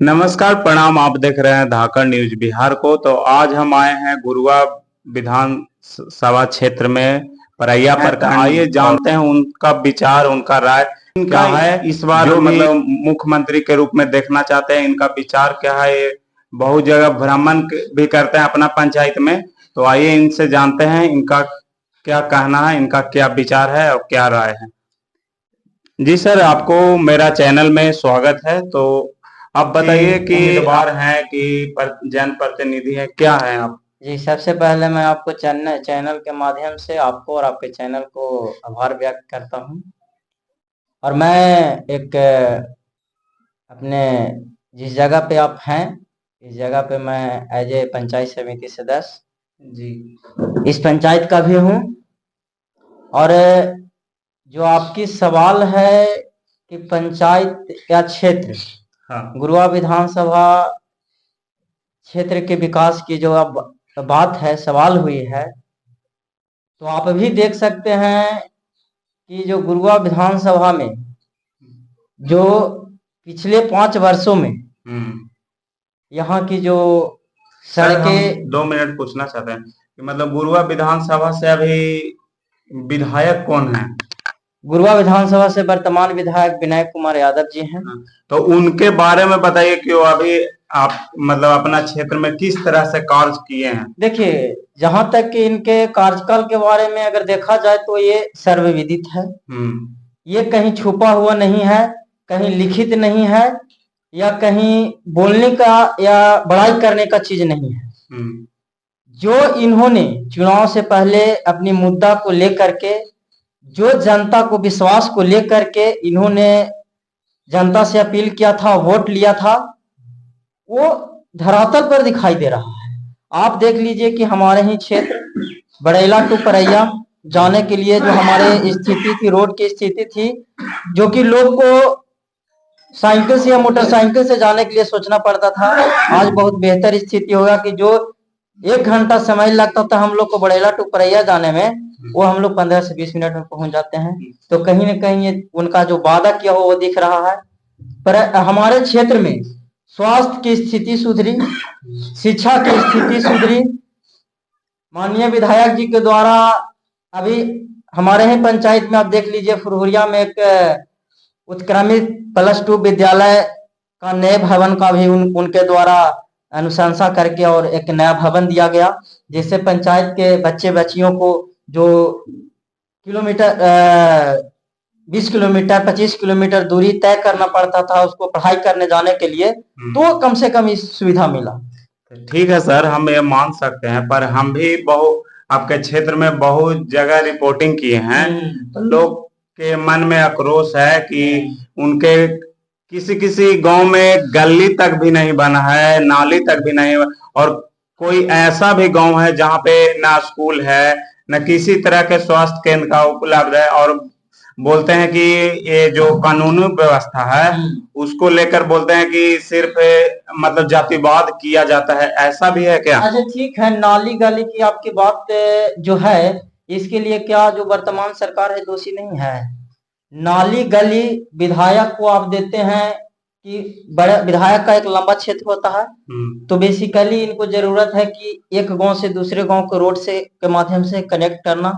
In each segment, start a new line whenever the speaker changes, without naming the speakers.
नमस्कार, प्रणाम। आप देख रहे हैं धाकड़ न्यूज बिहार को। तो आज हम आए हैं गुरुआ विधान सभा क्षेत्र में परैया प्रखंड। आइए जानते हैं उनका विचार, उनका राय क्या है। इस बार जो मतलब मुख्यमंत्री के रूप में देखना चाहते हैं, इनका विचार क्या है। ये बहुत जगह भ्रमण भी करते हैं अपना पंचायत में। तो आइए इनसे जानते हैं इनका क्या कहना है, इनका क्या विचार है और क्या राय है। जी सर, आपको मेरा चैनल में स्वागत है। तो आप बताइए कि उम्मीदवार हैं कि जनप्रतिनिधि हैं, क्या हैं आप।
जी, सबसे पहले मैं आपको चैनल के माध्यम से आपको और आपके चैनल को आभार व्यक्त करता हूं। और मैं एक अपने जिस जगह पे आप हैं, इस जगह पे मैं एज ए पंचायत समिति सदस्य जी इस पंचायत का भी हूं। और जो आपकी सवाल है कि पंचायत या क्षेत्र, हाँ, गुरुआ विधानसभा क्षेत्र के विकास की जो अब बात है, सवाल हुई है, तो आप भी देख सकते हैं कि जो गुरुआ विधानसभा में जो पिछले 5 वर्षों में यहाँ की जो सड़कें।
2 मिनट पूछना चाहते हैं कि मतलब गुरुआ विधानसभा से अभी विधायक कौन है।
गुरुआ विधानसभा से वर्तमान विधायक विनय कुमार यादव जी हैं।
तो उनके बारे में बताइए कि वो अभी आप मतलब अपना क्षेत्र में किस तरह से कार्य किए हैं।
देखिए, जहां तक कि इनके कार्यकाल के बारे में अगर देखा जाए तो ये सर्वविदित है। ये कहीं छुपा हुआ नहीं है, कहीं लिखित नहीं है, या कहीं बोलने का या बड़ाई करने का चीज नहीं है। जो इन्होंने चुनाव से पहले अपनी मुद्दा को लेकर के, जो जनता को विश्वास को लेकर के इन्होंने जनता से अपील किया था, वोट लिया था, वो धरातल पर दिखाई दे रहा है। आप देख लीजिए कि हमारे ही क्षेत्र बड़ैला टू परैया जाने के लिए जो हमारे स्थिति थी, रोड की स्थिति थी, जो कि लोग को साइकिल से या मोटरसाइकिल से जाने के लिए सोचना पड़ता था, आज बहुत बेहतर स्थिति होगा कि जो 1 घंटा समय लगता था हम लोग को बड़ैला टू परैया जाने में, वो हम लोग 15 से 20 मिनट में पहुंच जाते हैं। तो कहीं ना कहीं ये उनका जो वादा किया हो वो दिख रहा है। पर हमारे क्षेत्र में स्वास्थ्य की स्थिति सुधरी, शिक्षा की स्थिति सुधरी। माननीय विधायक जी के द्वारा अभी हमारे ही पंचायत में आप देख लीजिए, फुरहुरिया में एक उत्क्रमित +2 विद्यालय का नए भवन का भी उनके द्वारा अनुशंसा करके और एक नया भवन दिया गया, जिससे पंचायत के बच्चे बच्चियों को जो किलोमीटर 20 किलोमीटर 25 किलोमीटर दूरी तय करना पड़ता था उसको पढ़ाई करने जाने के लिए, तो कम से कम इस सुविधा मिला।
ठीक है सर, हम ये मान सकते हैं, पर हम भी बहुत आपके क्षेत्र में बहुत जगह रिपोर्टिंग किए हैं। तो लोग के मन में आक्रोश है कि उनके किसी किसी गांव में गली तक भी नहीं बना है, नाली तक भी नहीं, और कोई ऐसा भी गांव है जहां पे ना स्कूल है, न किसी तरह के स्वास्थ्य केंद्र का उपलब्ध है। और बोलते हैं कि ये जो कानूनी व्यवस्था है उसको लेकर बोलते हैं कि सिर्फ मतलब जातिवाद किया जाता है, ऐसा भी है क्या।
अच्छा ठीक है, नाली गली की आपकी बात जो है, इसके लिए क्या जो वर्तमान सरकार है दोषी नहीं है। नाली गली विधायक को आप देते हैं कि बड़े विधायक का एक लंबा क्षेत्र होता है, तो बेसिकली इनको जरूरत है कि एक गांव से दूसरे गांव को रोड से के माध्यम से कनेक्ट करना,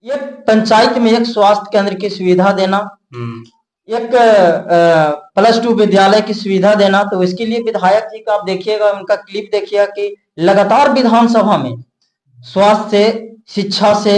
एक पंचायत में एक स्वास्थ्य केंद्र की सुविधा देना, एक +2 विद्यालय की सुविधा देना। तो इसके लिए विधायक जी का आप देखिएगा, उनका क्लिप देखिएगा कि लगातार विधानसभा में स्वास्थ्य से, शिक्षा से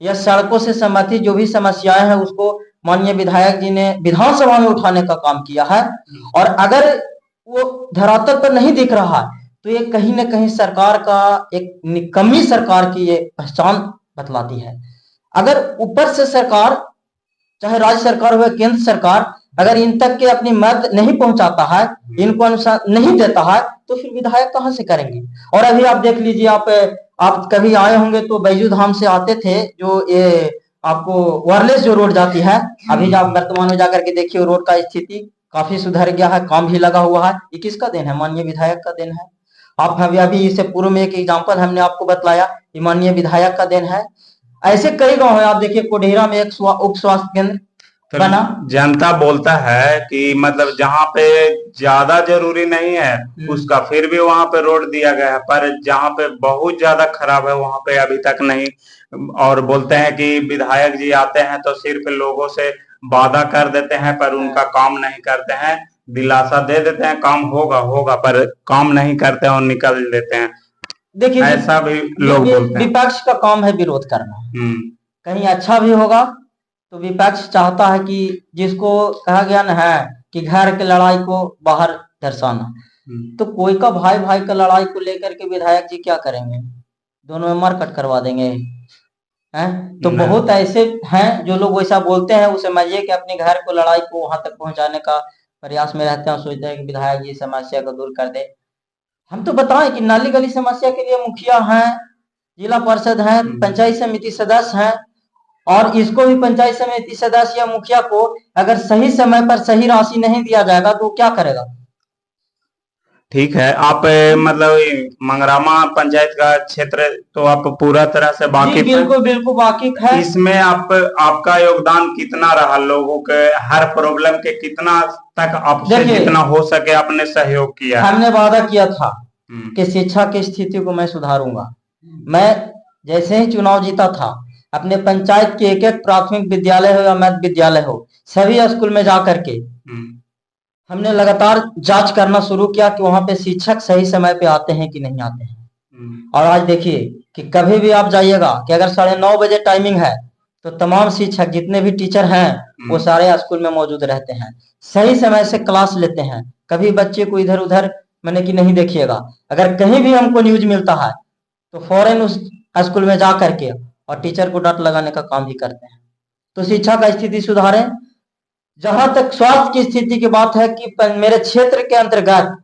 या सड़कों से संबंधित जो भी समस्याएं हैं उसको माननीय विधायक जी ने विधानसभा में उठाने का काम किया है। और अगर वो धरातल पर नहीं दिख रहा है तो ये कहीं ना कहीं सरकार का एक निकम्मी सरकार की ये पहचान बतलाती है। अगर ऊपर से सरकार, चाहे राज्य सरकार हो या केंद्र सरकार, अगर इन तक के अपनी मदद नहीं पहुंचाता है, इनको अनुसार नहीं देता है, तो फिर विधायक कहां से करेंगे। और अभी आप देख लीजिए, आप कभी आए होंगे तो बैजू धाम से आते थे, जो ये आपको वायरलेस जो रोड जाती है, अभी आप वर्तमान में जाकर के देखिए रोड का स्थिति काफी सुधर गया है, काम भी लगा हुआ है। ये किसका देन है? माननीय विधायक का देन है। आप अभी इससे पूर्व में एक एग्जाम्पल हमने आपको बतलाया, ये माननीय विधायक का देन है। ऐसे कई गांव है, आप देखिए कोडेरा में एक उप स्वास्थ्य केंद्र,
तो
बना।
जनता बोलता है कि मतलब जहाँ पे ज्यादा जरूरी नहीं है उसका फिर भी वहां पे रोड दिया गया है, पर जहाँ पे बहुत ज्यादा खराब है वहां पे अभी तक नहीं। और बोलते हैं कि विधायक जी आते हैं तो सिर्फ लोगों से वादा कर देते हैं पर उनका काम नहीं करते हैं, दिलासा दे देते हैं काम होगा होगा, पर काम नहीं करते हैं और निकल देते हैं।
देखिए
ऐसा भी लोग बोलते हैं।
विपक्ष का काम है विरोध करना। कहीं अच्छा भी होगा तो विपक्ष चाहता है कि जिसको कहा गया ना है कि घर के लड़ाई को बाहर दर्शाना, तो कोई का भाई भाई का लड़ाई को लेकर के विधायक जी क्या करेंगे, दोनों में मारकट करवा देंगे हैं। तो बहुत ऐसे हैं जो लोग वैसा बोलते हैं, उसे समझिए कि अपने घर को लड़ाई को वहां तक पहुंचाने का प्रयास में रहते हैं, सोचते हैं कि विधायक जी समस्या को दूर कर दे। हम तो बताएं कि नाली गली समस्या के लिए मुखिया हैं, जिला पार्षद हैं, पंचायत समिति सदस्य हैं, और इसको भी पंचायत समिति सदस्य या मुखिया को अगर सही समय पर सही राशि नहीं दिया जाएगा तो क्या करेगा।
ठीक है, आप मतलब मंगरामा पंचायत का क्षेत्र तो आप पूरा तरह से वाकिफ हैं।
बिल्कुल बिल्कुल वाकिफ है।
इसमें आपका योगदान कितना रहा, लोगों के हर प्रॉब्लम के कितना तक आपसे जितना हो सके आपने सहयोग किया?
हमने वादा किया था कि शिक्षा की स्थिति को मैं सुधारूंगा। मैं जैसे ही चुनाव जीता था अपने पंचायत के एक एक प्राथमिक विद्यालय हो या मध्य विद्यालय हो सभी स्कूल में जा करके हमने लगातार जांच करना शुरू किया कि वहां पे शिक्षक सही समय पे आते हैं कि नहीं आते हैं। और आज देखिए कि कभी भी आप जाइएगा कि अगर 9:30 बजे टाइमिंग है तो तमाम शिक्षक जितने भी टीचर हैं वो सारे स्कूल में मौजूद रहते हैं, सही समय से क्लास लेते हैं। कभी बच्चे को इधर उधर मैंने कि नहीं देखिएगा। अगर कहीं भी हमको न्यूज मिलता है तो फौरन उस स्कूल में जा करके और टीचर को डांट लगाने का काम भी करते हैं। तो शिक्षा का स्थिति सुधारें। जहां तक स्वास्थ्य की स्थिति की बात है कि मेरे क्षेत्र के अंतर्गत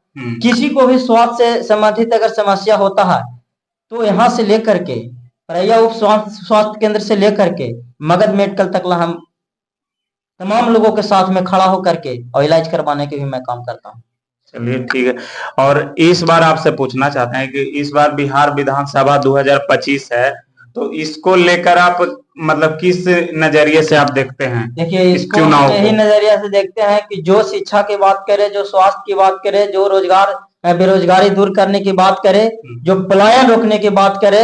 किसी को भी स्वास्थ्य से संबंधित अगर समस्या होता है तो यहाँ से लेकर के परैया उप स्वास्थ्य केंद्र से लेकर के मगध मेडिकल तक हम तमाम लोगों के साथ में खड़ा होकर के और इलाज करवाने के भी मैं काम करता हूँ।
चलिए ठीक है। और इस बार आपसे पूछना चाहते हैं कि इस बार बिहार विधानसभा 2025 है, तो इसको लेकर आप मतलब किस नजरिए से आप देखते हैं?
देखिए इसको यही नजरिया से देखते हैं कि जो शिक्षा की बात करे, जो स्वास्थ्य की बात करे, जो रोजगार बेरोजगारी दूर करने की बात करे, जो पलायन रोकने की बात करे,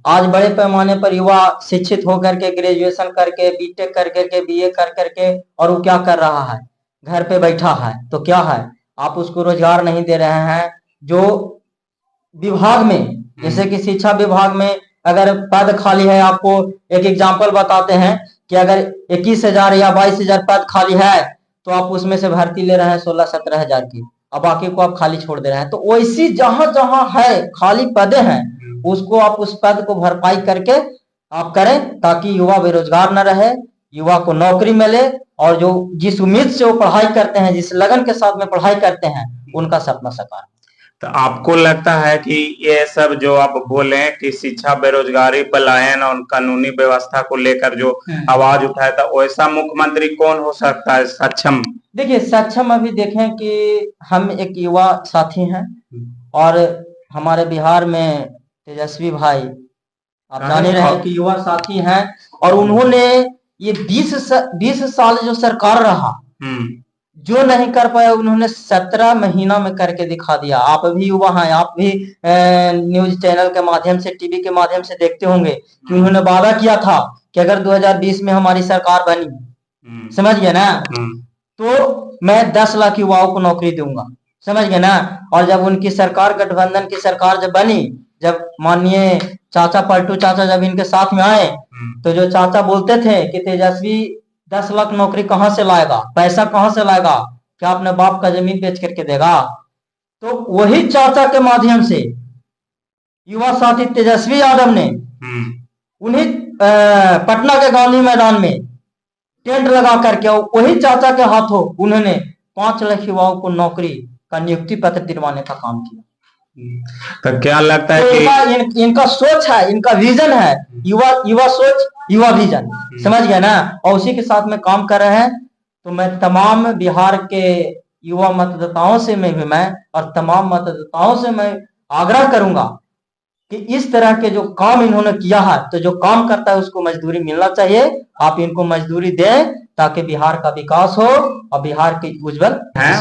आज बड़े पैमाने पर युवा शिक्षित होकर के ग्रेजुएशन करके बीटेक कर करके बीए कर करके और वो क्या कर रहा है, घर पे बैठा है। तो क्या है, आप उसको रोजगार नहीं दे रहे हैं। जो विभाग में जैसे कि शिक्षा विभाग में अगर पद खाली है, आपको एक एग्जांपल बताते हैं कि अगर 21,000 या 22,000 पद खाली है तो आप उसमें से भर्ती ले रहे हैं 16-17 हजार की, अब बाकी को आप खाली छोड़ दे रहे हैं। तो वैसी जहां जहां है खाली पदे हैं उसको आप उस पद को भरपाई करके आप करें ताकि युवा बेरोजगार न रहे, युवा को नौकरी मिले और जो जिस उम्मीद से वो पढ़ाई करते हैं, जिस लगन के साथ में पढ़ाई करते हैं, उनका सपना साकार।
तो आपको लगता है कि ये सब जो आप बोले कि शिक्षा, बेरोजगारी, पलायन और कानूनी व्यवस्था को लेकर जो आवाज उठाया था, वैसा मुख्यमंत्री कौन हो सकता है सक्षम?
देखिए सक्षम अभी देखें कि हम एक युवा साथी हैं और हमारे बिहार में तेजस्वी भाई आप जान ही रहे कि युवा साथी हैं और उन्होंने ये 20 साल जो सरकार रहा जो नहीं कर पाया उन्होंने 17 महीना में करके दिखा दिया। आप भी युवा हैं, आप भी न्यूज चैनल के माध्यम से, टीवी के माध्यम से देखते होंगे कि उन्होंने वादा किया था कि अगर 2020 में हमारी सरकार बनी, समझ गए ना, तो मैं 10 लाख युवाओं को नौकरी दूंगा, समझ गए ना। और जब उनकी सरकार, गठबंधन की सरकार जब बनी, जब माननीय चाचा पलटू चाचा जब इनके साथ में आए तो जो चाचा बोलते थे कि तेजस्वी 10 लाख नौकरी कहां से लाएगा, पैसा कहां से लाएगा, क्या अपने बाप का जमीन बेच करके देगा, तो वही चाचा के माध्यम से युवा साथी तेजस्वी यादव ने उन्हीं पटना के गांधी मैदान में टेंट लगा करके वही चाचा के हाथों उन्होंने 5 लाख युवाओं को नौकरी का नियुक्ति पत्र दिलवाने का काम किया।
तो क्या लगता है
कि इनका सोच है, इनका विजन है, युवा सोच, युवा विजन, समझ गए ना, और उसी के साथ में काम कर रहे हैं। तो मैं तमाम बिहार के युवा मतदाताओं से मैं और तमाम मतदाताओं से मैं आग्रह करूंगा कि इस तरह के जो काम इन्होंने किया है, तो जो काम करता है उसको मजदूरी मिलना चाहिए, आप इनको मजदूरी दें ताकि बिहार का विकास हो और बिहार की उज्जवल
है।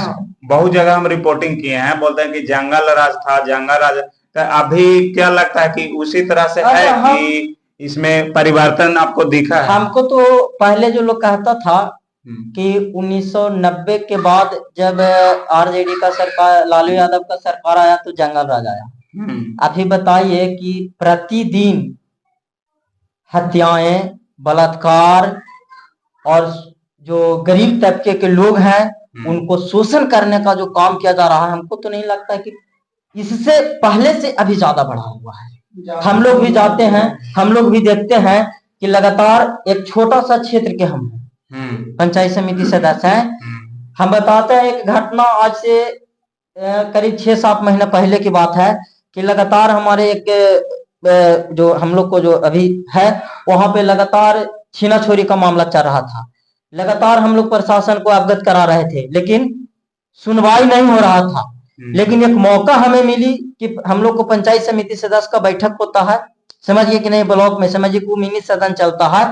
बहुत जगह हम रिपोर्टिंग किए हैं, बोलते हैं कि जंगल राज था, जंगल राज। तो अभी क्या लगता है कि उसी तरह से है कि इसमें परिवर्तन आपको दिखा है?
हमको तो पहले जो लोग कहता था कि 1990 के बाद जब आरजेडी का सरकार, लालू यादव का सरकार आया तो जंगल राज आया। अभी बताइए कि प्रतिदिन हत्याएं, बलात्कार और जो गरीब तबके के लोग हैं उनको शोषण करने का जो काम किया जा रहा है, हमको तो नहीं लगता कि इससे पहले से अभी ज्यादा बढ़ा हुआ है। हम लोग भी जाते हैं, हम लोग भी देखते हैं कि लगातार एक छोटा सा क्षेत्र के हम पंचायत समिति सदस्य हैं। हम बताते हैं एक घटना आज से करीब 6-7 महीना पहले की बात है कि लगातार हमारे एक जो हम लोग को जो अभी है वहां पे लगातार छीना छोरी का मामला चल रहा था। लगातार हम लोग प्रशासन को अवगत करा रहे थे लेकिन सुनवाई नहीं हो रहा था। लेकिन एक मौका हमें मिली कि हम लोग को पंचायत समिति सदस्य का बैठक होता है, समझिए कि नहीं, ब्लॉक में समझिए कि मिनी सदन चलता है।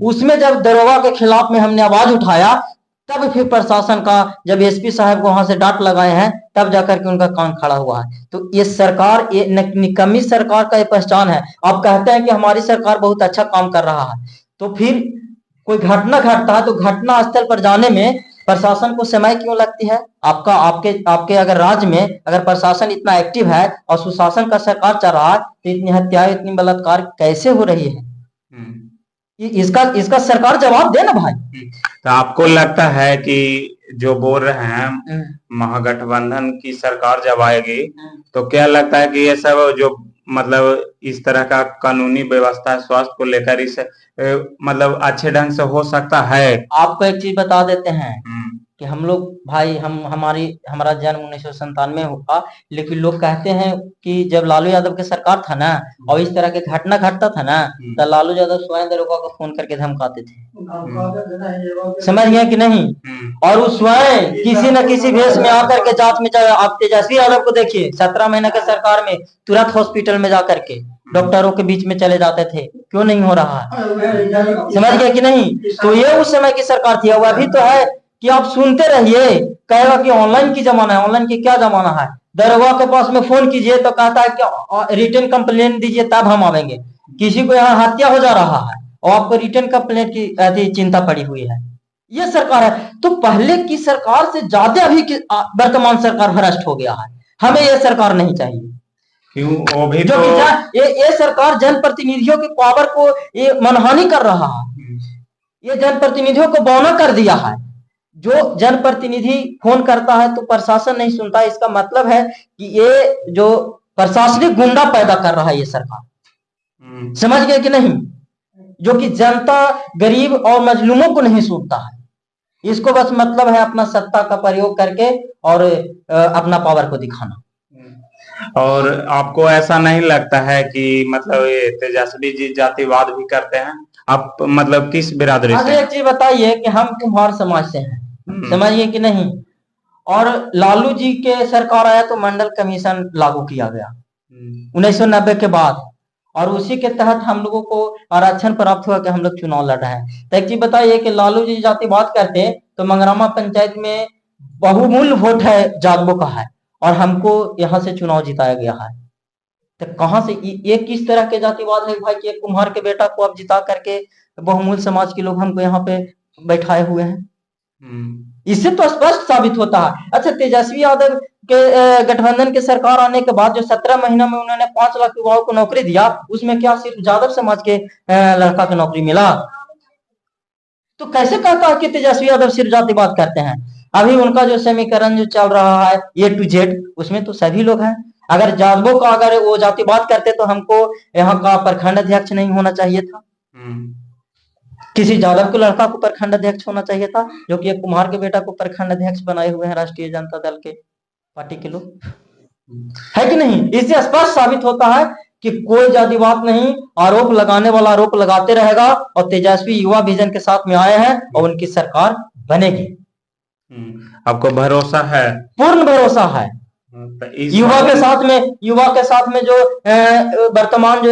उसमें जब दरोगा के खिलाफ में हमने आवाज उठाया तब फिर प्रशासन का, जब एसपी साहब को वहां से डांट लगाए हैं तब जाकर के उनका कान खड़ा हुआ है। तो ये सरकार, ये निकम्मी सरकार का ये पहचान है। आप कहते हैं कि हमारी सरकार बहुत अच्छा काम कर रहा है, तो फिर कोई घटना घटता है तो घटना स्थल पर जाने में प्रशासन को समय क्यों लगती है? आपके अगर राज्य में अगर प्रशासन इतना एक्टिव है और सुशासन का सरकार चल रहा है तो इतनी हत्याएं, इतनी बलात्कार कैसे हो रही है? इसका सरकार जवाब दे ना भाई।
तो आपको लगता है कि जो बोल रहे हैं महागठबंधन की सरकार जब आएगी तो क्या लगता है कि ये सब जो मतलब इस तरह का कानूनी व्यवस्था स्वास्थ्य को लेकर इस मतलब अच्छे ढंग से हो सकता है?
आपको एक चीज बता देते हैं कि हम लोग भाई, हमारा जन्म 1997 हुआ, लेकिन लोग कहते हैं कि जब लालू यादव की सरकार था ना और इस तरह के घटना घटता था ना तो लालू यादव स्वयं दरोगा को फोन करके धमकाते थे, समझ गए कि नहीं? और वो स्वयं किसी न किसी भेष में आकर के जांच में जाए। आप तेजस्वी यादव को देखिए, 17 महीने के सरकार में तुरंत हॉस्पिटल में जाकर के डॉक्टरों के बीच में चले जाते थे। क्यों नहीं हो रहा है? समझ गए कि नहीं? तो ये उस समय की सरकार थी। अब अभी तो है कि आप सुनते रहिए, कहेगा कि ऑनलाइन की जमाना है। ऑनलाइन की क्या जमाना है? दरोगा के पास में फोन कीजिए तो कहता है कि रिटर्न कंप्लेंट दीजिए तब हम आवेंगे। किसी को यहाँ हत्या हो जा रहा है और आपको रिटर्न कंप्लेंट की चिंता पड़ी हुई है। ये सरकार है। तो पहले की सरकार से ज्यादा अभी की वर्तमान सरकार भ्रष्ट हो गया है। हमें ये सरकार नहीं चाहिए।
क्यों? वो भी
जो कि ये सरकार जनप्रतिनिधियों की पावर को ये मनहानि कर रहा है। ये जनप्रतिनिधियों को बौना कर दिया है। जो जनप्रतिनिधि फोन करता है तो प्रशासन नहीं सुनता, इसका मतलब है कि ये जो प्रशासनिक गुंडा पैदा कर रहा है ये सरकार। समझ गए कि नहीं? जो कि जनता, गरीब और मजलूमों को नहीं सुनता है। इसको बस मतलब है अपना सत्ता का प्रयोग करके और अपना पावर को दिखाना।
और आपको ऐसा नहीं लगता है कि मतलब ये तेजस्वी जी जातिवाद भी करते हैं? आप मतलब किस बिरादरी से?
एक चीज बताइए कि हम कुम्हार समाज से हैं, समझिए कि नहीं? और लालू जी के सरकार आया तो मंडल कमीशन लागू किया गया 1990 के बाद, और उसी के तहत हम लोगों को आरक्षण प्राप्त हुआ कि हम लोग चुनाव लड़ रहे हैं। तो एक चीज बताइए कि लालू जी जातिवाद करते तो मंगरामा पंचायत में बहुमूल्य वोट है जागबो का है और हमको यहाँ से चुनाव जिताया गया है। तो कहां से ये किस तरह के जातिवाद है भाई कि एक कुम्हार के बेटा को अब जिता करके बहुमूल्य समाज के लोग हमको यहाँ पे बैठाए हुए हैं? इससे तो स्पष्ट साबित होता है। अच्छा, तेजस्वी यादव के गठबंधन के सरकार आने के बाद जो 17 महीना में उन्होंने 5 लाख युवाओं को नौकरी दिया, उसमें क्या सिर्फ यादव समाज के लड़का को नौकरी मिला? तो कैसे कहता है कि तेजस्वी यादव सिर्फ जातिवाद करते हैं? अभी उनका जो समीकरण जो चल रहा है A to Z, उसमें तो सभी लोग हैं। अगर जादवों का अगर वो जातिवाद करते तो हमको यहाँ का प्रखंड अध्यक्ष नहीं होना चाहिए था, किसी यादव के लड़का को प्रखंड अध्यक्ष होना चाहिए था, जो कि एक कुम्हार के बेटा को प्रखंड अध्यक्ष बनाए हुए हैं राष्ट्रीय जनता दल के पार्टी के लोग, है कि नहीं? इससे स्पष्ट साबित होता है कि कोई जातिवाद नहीं, आरोप लगाने वाला आरोप लगाते रहेगा और तेजस्वी युवा विजन के साथ में आए हैं और उनकी सरकार बनेगी।
आपको भरोसा है?
पूर्ण भरोसा है। युवा के साथ में जो वर्तमान जो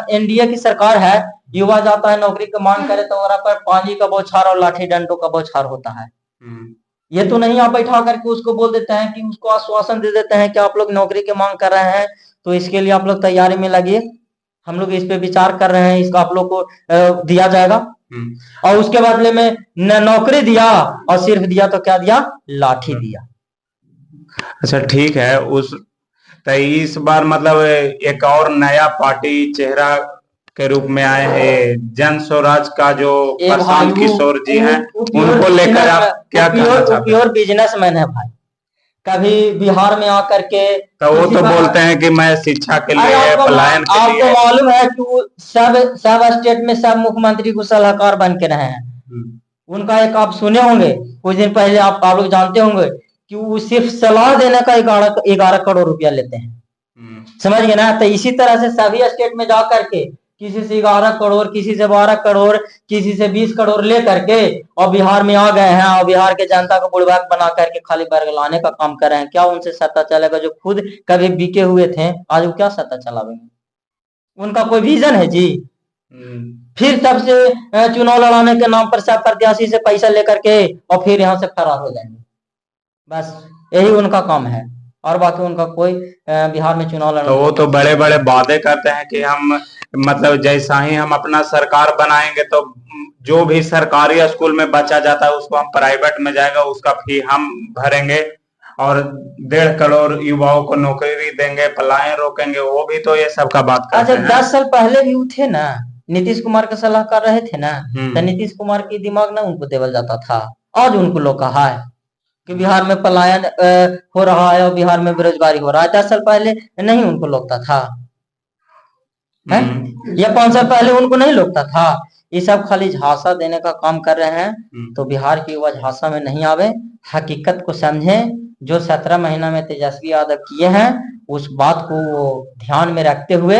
एनडीए की सरकार है, युवा जाता है नौकरी की मांग करे तो वहां पर पानी का बौछार और लाठी डंडों का बौछार होता है। ये तो नहीं आप बैठा करके उसको बोल देते हैं कि उसको आश्वासन दे देते हैं कि आप लोग नौकरी की मांग कर रहे हैं तो इसके लिए आप लोग तैयारी में लगिए, हम लोग इस पे विचार कर रहे हैं, इसका आप लोग को दिया जाएगा। और उसके बदले में न नौकरी दिया और सिर्फ दिया तो क्या दिया, लाठी दिया।
अच्छा ठीक है, तो इस बार मतलब एक और नया पार्टी चेहरा के रूप में आए हैं, जन स्वराज का जो प्रशांत किशोर जी हैं, उनको लेकर आप क्या कहना चाहते हैं?
प्योर बिजनेसमैन है भाई, कभी बिहार में आकर के
तो वो तो बोलते हैं कि मैं शिक्षा के लिए, पलायन के लिए।
आपको मालूम है कि वो सब स्टेट में सब मुख्यमंत्री को सलाहकार बन के रहे हैं। उनका एक आप सुने होंगे कुछ दिन पहले, आप लोग जानते होंगे कि वो सिर्फ सलाह देने का 11 करोड़ रुपया लेते हैं, समझ गए ना। तो इसी तरह से सभी स्टेट में जा करके किसी से 11 करोड़, किसी से 12 करोड़, किसी से 20 करोड़ ले करके और बिहार में आ गए हैं और बिहार के जनता को बुड़बक बना करके खाली बरगलाने का काम कर रहे हैं। क्या उनसे सत्ता चलेगा? जो खुद कभी बिके हुए थे आज वो क्या सत्ता चलावेंगे? उनका कोई विजन है जी? फिर सबसे चुनाव लड़ाने के नाम पर सब प्रत्याशी से पैसा लेकर के और फिर यहाँ से फरार हो जाएंगे, बस यही उनका काम है। और बाकी उनका कोई बिहार में चुनाव लड़ना,
तो वो तो बड़े बड़े वादे करते हैं कि हम मतलब जैसा ही हम अपना सरकार बनाएंगे तो जो भी सरकारी स्कूल में बच्चा जाता है उसको हम प्राइवेट में जाएगा, उसका फी हम भरेंगे और 1.5 करोड़ युवाओं को नौकरी देंगे, पलायन रोकेंगे। वो भी तो ये सब का बात करते हैं।
10 साल पहले भी थे ना, नीतीश कुमार का सलाहकार रहे थे ना, तो नीतीश कुमार की दिमाग ना उनको देवल जाता था। आज उनको लोग कहा है कि बिहार में पलायन हो रहा है और बिहार में बेरोजगारी हो रहा है। 10 साल पहले नहीं उनको लगता था है? या 5 साल पहले उनको नहीं लगता था? ये सब खाली झांसा देने का काम कर रहे हैं। तो बिहार की युवा झांसा में नहीं आवे, हकीकत को समझे। जो 17 महीना में तेजस्वी यादव किए हैं उस बात को वो ध्यान में रखते हुए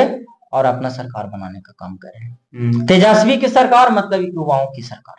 और अपना सरकार बनाने का काम कर रहे हैं। तेजस्वी की सरकार मतलब युवाओं की सरकार।